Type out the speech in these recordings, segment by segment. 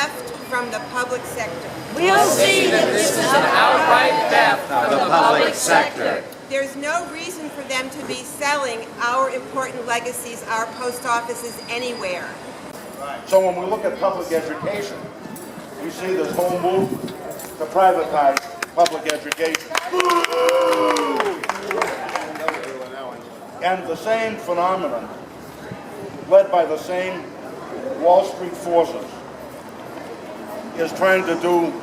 theft from the public sector. We'll see that this is an outright theft from the public sector. There's no reason for them to be selling our important legacies, our post offices, anywhere. So when we look at public education, we see this whole move to privatize public education. And the same phenomenon, led by the same Wall Street forces, is trying to do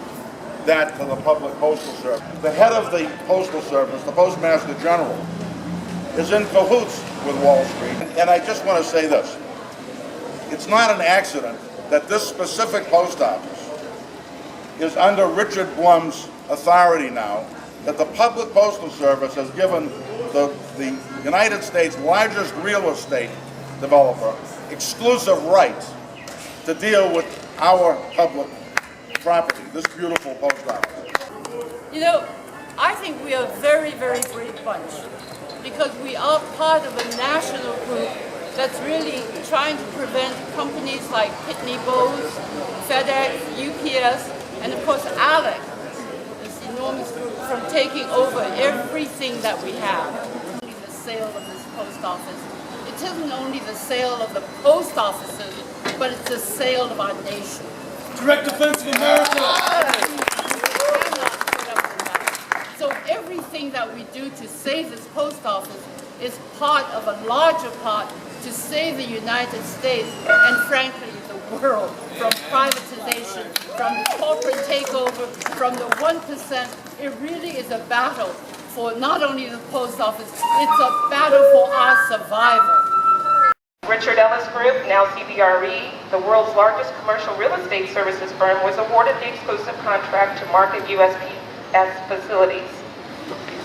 that to the public postal service. The head of the Postal Service, the Postmaster General, is in cahoots with Wall Street. And I just want to say this. It's not an accident that this specific post office is under Richard Blum's authority now, that the Public Postal Service has given the United States' largest real estate developer exclusive rights to deal with our public property, this beautiful post office. You know, I think we are a very, very brave bunch because we are part of a national group that's really trying to prevent companies like Pitney Bowes, FedEx, UPS, and of course ALEC, this enormous group, from taking over everything that we have. The sale of this post office. It isn't only the sale of the post offices, but it's the sale of our nation. Direct defense of America! So everything that we do to save this post office is part of a larger part to save the United States and frankly the world from privatization, from corporate takeover, from the 1%. It really is a battle for not only the post office, it's a battle for our survival. Richard Ellis Group, now CBRE, the world's largest commercial real estate services firm, was awarded the exclusive contract to market USPS facilities.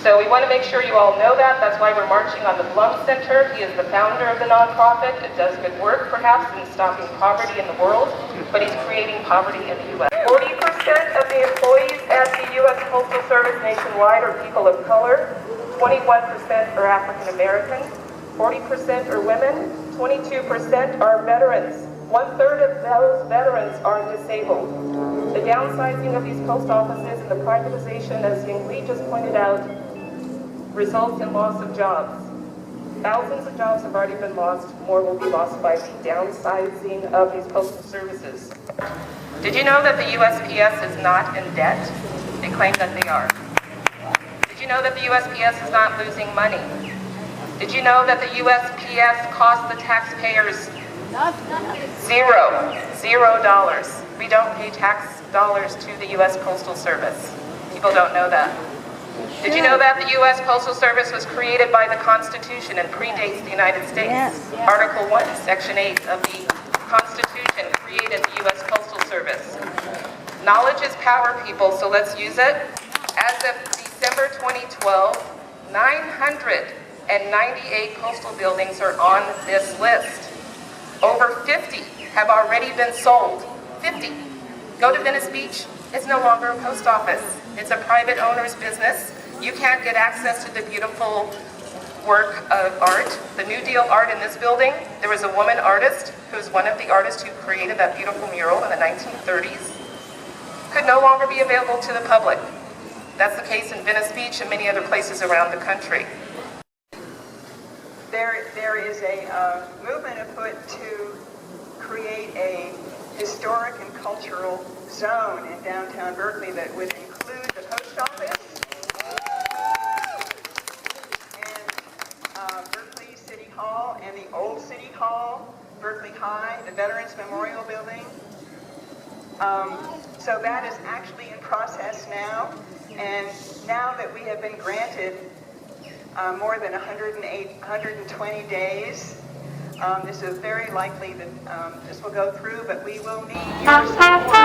So we want to make sure you all know that. That's why we're marching on the Blum Center. He is the founder of the nonprofit. It does good work, perhaps, in stopping poverty in the world, but he's creating poverty in the U.S. 40% of the employees at the U.S. Postal Service nationwide are people of color. 21% are African American. 40% are women. 22% are veterans. 1/3 of those veterans are disabled. The downsizing of these post offices and the privatization, as Ying Li just pointed out, results in loss of jobs. Thousands of jobs have already been lost. More will be lost by the downsizing of these postal services. Did you know that the USPS is not in debt? They claim that they are. Did you know that the USPS is not losing money? Did you know that the USPS costs the taxpayers $0? We don't pay tax dollars to the U.S. Postal Service. People don't know that. Did you know that the U.S. Postal Service was created by the Constitution and predates the United States? Yes. Article 1, Section 8 of the Constitution created the U.S. Postal Service. Knowledge is power, people, so let's use it. As of December 2012, 998 postal buildings are on this list. Over 50 have already been sold. 50. Go to Venice Beach. It's no longer a post office. It's a private owner's business. You can't get access to the beautiful work of art, the New Deal art in this building. There was a woman artist who's one of the artists who created that beautiful mural in the 1930s. Could no longer be available to the public. That's the case in Venice Beach and many other places around the country. There is a movement afoot to create a historic and cultural zone in downtown Berkeley that would include the post office and Berkeley City Hall and the old City Hall, Berkeley High, the Veterans Memorial Building. So that is actually in process now, and now that we have been granted more than 120 days, this is very likely that this will go through, but we will need your support.